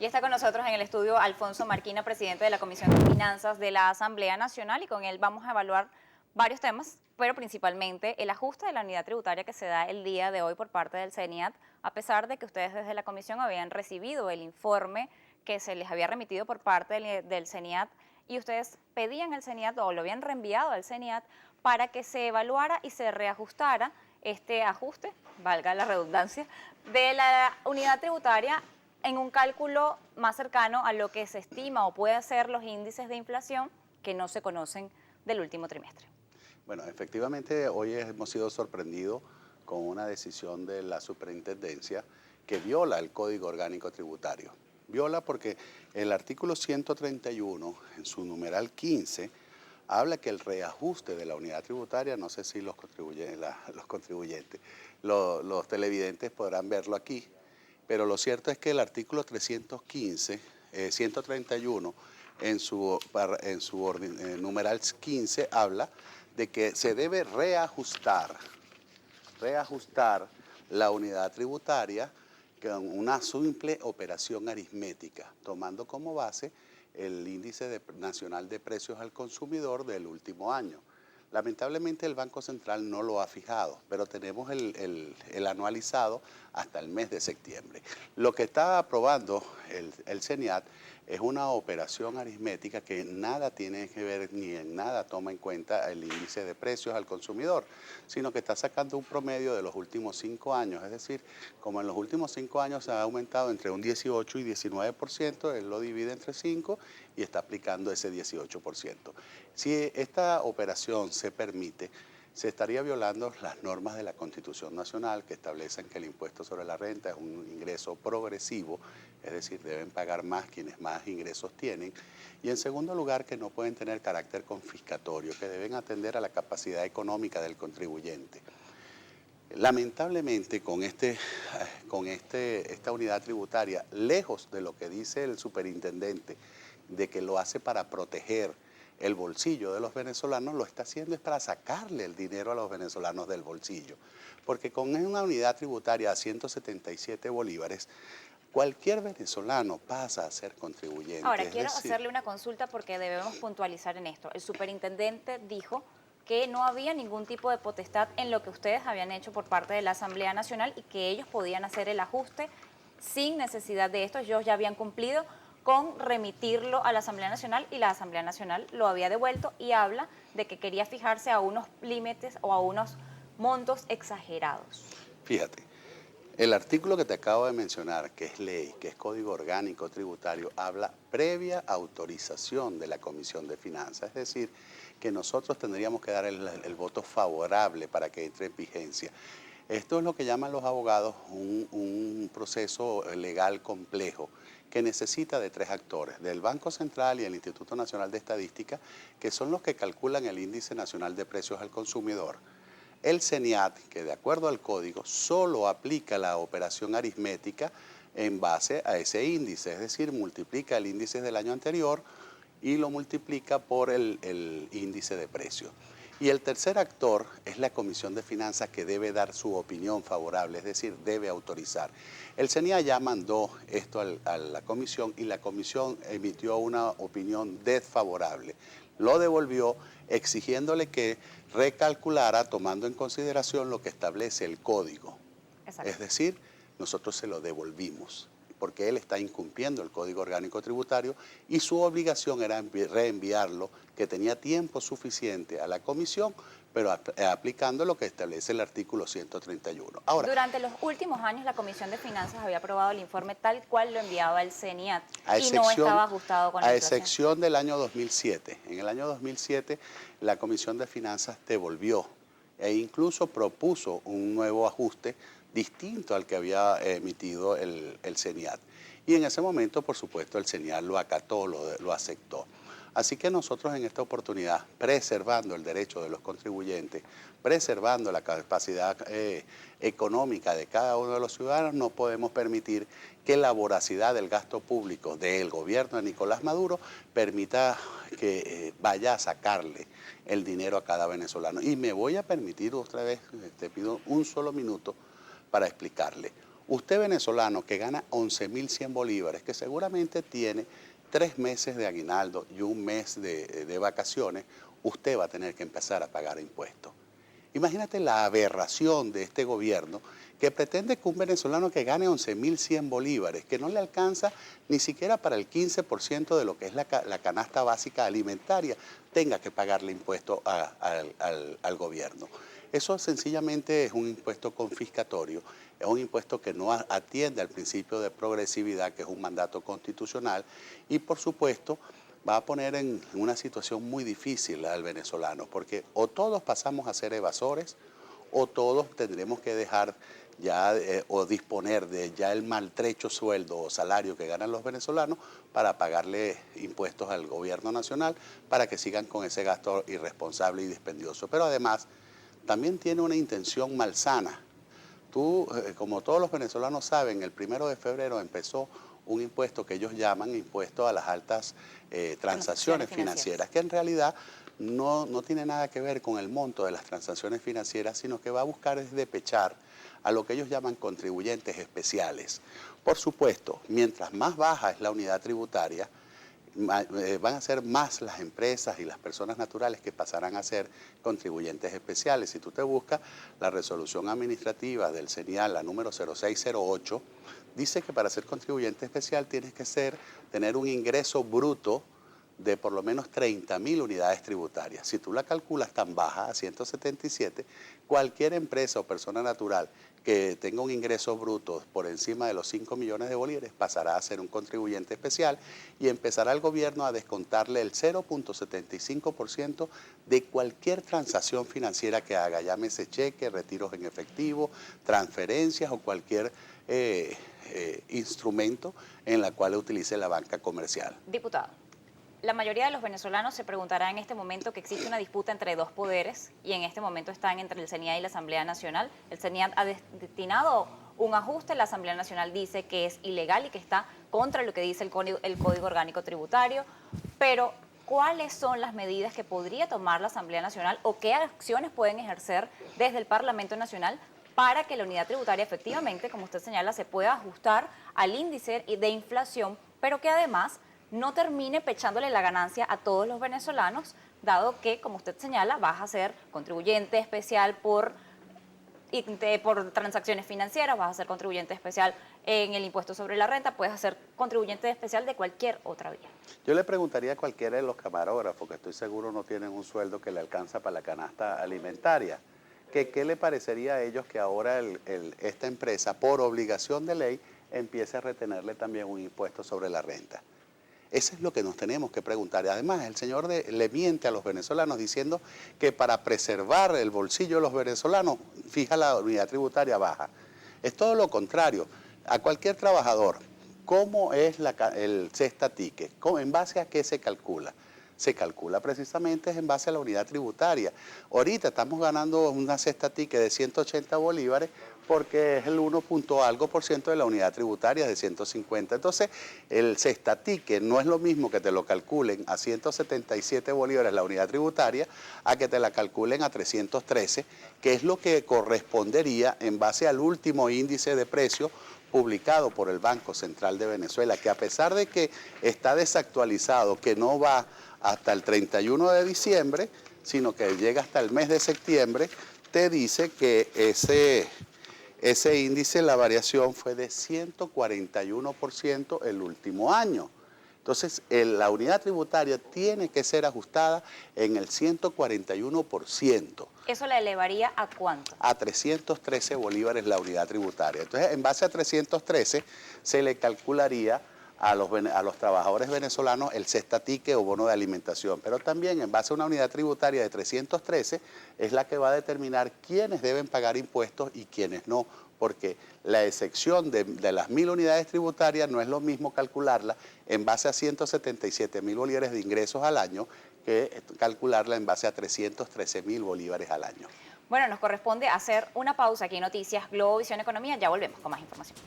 Y está con nosotros en el estudio Alfonso Marquina, presidente de la Comisión de Finanzas de la Asamblea Nacional, y con él vamos a evaluar varios temas, pero principalmente el ajuste de la unidad tributaria que se da el día de hoy por parte del CENIAT, a pesar de que ustedes desde la Comisión habían recibido el informe que se les había remitido por parte del CENIAT, y ustedes pedían al CENIAT o lo habían reenviado al CENIAT para que se evaluara y se reajustara este ajuste, valga la redundancia, de la unidad tributaria en un cálculo más cercano a lo que se estima o puede ser los índices de inflación que no se conocen del último trimestre. Bueno, efectivamente hoy hemos sido sorprendidos con una decisión de la superintendencia que viola el Código Orgánico Tributario. Viola porque el artículo 131, en su numeral 15, habla que el reajuste de la unidad tributaria, no sé si los contribuyentes, los televidentes podrán verlo aquí, pero lo cierto es que el artículo 131, en su numeral 15, habla de que se debe reajustar la unidad tributaria con una simple operación aritmética, tomando como base el índice nacional de precios al consumidor del último año. Lamentablemente el Banco Central no lo ha fijado, pero tenemos el anualizado hasta el mes de septiembre. Lo que está aprobando el CENIAT es una operación aritmética que nada tiene que ver ni en nada toma en cuenta el índice de precios al consumidor, sino que está sacando un promedio de los últimos 5 años. Es decir, como en los últimos 5 años se ha aumentado entre un 18 y 19%, él lo divide entre 5 y está aplicando ese 18%. Si esta operación se permite, se estaría violando las normas de la Constitución Nacional que establecen que el impuesto sobre la renta es un ingreso progresivo, es decir, deben pagar más quienes más ingresos tienen, y en segundo lugar que no pueden tener carácter confiscatorio, que deben atender a la capacidad económica del contribuyente. Lamentablemente esta unidad tributaria, lejos de lo que dice el superintendente, de que lo hace para proteger el bolsillo de los venezolanos, lo está haciendo es para sacarle el dinero a los venezolanos del bolsillo. Porque con una unidad tributaria a 177 bolívares, cualquier venezolano pasa a ser contribuyente. Ahora, Es quiero decir, hacerle una consulta porque debemos puntualizar en esto. El superintendente dijo que no había ningún tipo de potestad en lo que ustedes habían hecho por parte de la Asamblea Nacional y que ellos podían hacer el ajuste sin necesidad de esto. Ellos ya habían cumplido con remitirlo a la Asamblea Nacional y la Asamblea Nacional lo había devuelto y habla de que quería fijarse a unos límites o a unos montos exagerados. fíjate, el artículo que te acabo de mencionar, que es ley, que es Código Orgánico Tributario, habla previa autorización de la Comisión de Finanzas, es decir, que nosotros tendríamos que dar el voto favorable para que entre en vigencia. Esto es lo que llaman los abogados un proceso legal complejo que necesita de 3 actores, del Banco Central y el Instituto Nacional de Estadística, que son los que calculan el índice nacional de precios al consumidor. El CENIAT, que de acuerdo al código, solo aplica la operación aritmética en base a ese índice, es decir, multiplica el índice del año anterior y lo multiplica por el índice de precios. Y el tercer actor es la Comisión de Finanzas, que debe dar su opinión favorable, es decir, debe autorizar. El CENIAT ya mandó esto a la comisión y la comisión emitió una opinión desfavorable. Lo devolvió exigiéndole que recalculara tomando en consideración lo que establece el código. Es Exacto. decir, nosotros se lo devolvimos porque él está incumpliendo el Código Orgánico Tributario y su obligación era reenviarlo, que tenía tiempo suficiente a la comisión, pero aplicando lo que establece el artículo 131. Ahora, Durante los últimos años, la Comisión de Finanzas había aprobado el informe tal cual lo enviaba el CENIAT a y no excepción, estaba ajustado con la a inflación. excepción del año 2007. En el año 2007 la Comisión de Finanzas devolvió e incluso propuso un nuevo ajuste distinto al que había emitido el CENIAT. Y en ese momento, por supuesto, el CENIAT lo acató, lo aceptó. Así que nosotros en esta oportunidad, preservando el derecho de los contribuyentes, preservando la capacidad económica de cada uno de los ciudadanos, no podemos permitir que la voracidad del gasto público del gobierno de Nicolás Maduro permita que vaya a sacarle el dinero a cada venezolano. Y me voy a permitir otra vez, te pido un solo minuto para explicarle. Usted venezolano que gana 11.100 bolívares, que seguramente tiene 3 meses de aguinaldo y un mes de vacaciones, usted va a tener que empezar a pagar impuestos. Imagínate la aberración de este gobierno que pretende que un venezolano que gane 11.100 bolívares, que no le alcanza ni siquiera para el 15% de lo que es la canasta básica alimentaria, tenga que pagarle impuesto al gobierno. Eso sencillamente es un impuesto confiscatorio, es un impuesto que no atiende al principio de progresividad, que es un mandato constitucional, y por supuesto va a poner en una situación muy difícil al venezolano, porque o todos pasamos a ser evasores, o todos tendremos que dejar ya o disponer de ya el maltrecho sueldo o salario que ganan los venezolanos para pagarle impuestos al gobierno nacional para que sigan con ese gasto irresponsable y dispendioso. Pero además también tiene una intención malsana. Tú, como todos los venezolanos saben, el 1 de febrero empezó un impuesto que ellos llaman impuesto a las altas transacciones financieras, que en realidad no tiene nada que ver con el monto de las transacciones financieras, sino que va a buscar es despechar a lo que ellos llaman contribuyentes especiales. Por supuesto, mientras más baja es la unidad tributaria, van a ser más las empresas y las personas naturales que pasarán a ser contribuyentes especiales. Si tú te buscas la resolución administrativa del CENIAL, la número 0608, dice que para ser contribuyente especial tienes que tener un ingreso bruto de por lo menos 30.000 unidades tributarias. Si tú la calculas tan baja, a 177, cualquier empresa o persona natural que tenga un ingreso bruto por encima de los 5 millones de bolívares pasará a ser un contribuyente especial y empezará el gobierno a descontarle el 0.75% de cualquier transacción financiera que haga, llámese cheque, retiros en efectivo, transferencias o cualquier instrumento en la cual utilice la banca comercial. Diputado, la mayoría de los venezolanos se preguntará en este momento que existe una disputa entre dos poderes y en este momento están entre el CENIAT y la Asamblea Nacional. El CENIAT ha destinado un ajuste, la Asamblea Nacional dice que es ilegal y que está contra lo que dice el Código Orgánico Tributario, pero ¿cuáles son las medidas que podría tomar la Asamblea Nacional o qué acciones pueden ejercer desde el Parlamento Nacional para que la unidad tributaria efectivamente, como usted señala, se pueda ajustar al índice de inflación, pero que además no termine pechándole la ganancia a todos los venezolanos, dado que, como usted señala, vas a ser contribuyente especial por transacciones financieras, vas a ser contribuyente especial en el impuesto sobre la renta, puedes ser contribuyente especial de cualquier otra vía? Yo le preguntaría a cualquiera de los camarógrafos, que estoy seguro no tienen un sueldo que le alcanza para la canasta alimentaria, que qué le parecería a ellos que ahora esta empresa, por obligación de ley, empiece a retenerle también un impuesto sobre la renta. Eso es lo que nos tenemos que preguntar. Además, el señor le miente a los venezolanos diciendo que para preservar el bolsillo de los venezolanos, fija la unidad tributaria baja. Es todo lo contrario. A cualquier trabajador, ¿cómo es el cesta ticket? ¿En base a qué se calcula? Se calcula precisamente en base a la unidad tributaria. Ahorita estamos ganando una cesta ticket de 180 bolívares porque es el 1 punto algo por ciento de la unidad tributaria de 150. Entonces, el cesta ticket no es lo mismo que te lo calculen a 177 bolívares la unidad tributaria a que te la calculen a 313, que es lo que correspondería en base al último índice de precios publicado por el Banco Central de Venezuela, que a pesar de que está desactualizado, que no va hasta el 31 de diciembre, sino que llega hasta el mes de septiembre, te dice que ese índice, la variación fue de 141% el último año. Entonces, la unidad tributaria tiene que ser ajustada en el 141%. ¿Eso la elevaría a cuánto? A 313 bolívares la unidad tributaria. Entonces, en base a 313 se le calcularía a los trabajadores venezolanos el cesta ticket o bono de alimentación, pero también en base a una unidad tributaria de 313 es la que va a determinar quiénes deben pagar impuestos y quiénes no, porque la excepción de las 1.000 unidades tributarias no es lo mismo calcularla en base a 177.000 bolívares de ingresos al año que calcularla en base a 313.000 bolívares al año. Bueno, nos corresponde hacer una pausa aquí en Noticias Globovisión Economía, ya volvemos con más información.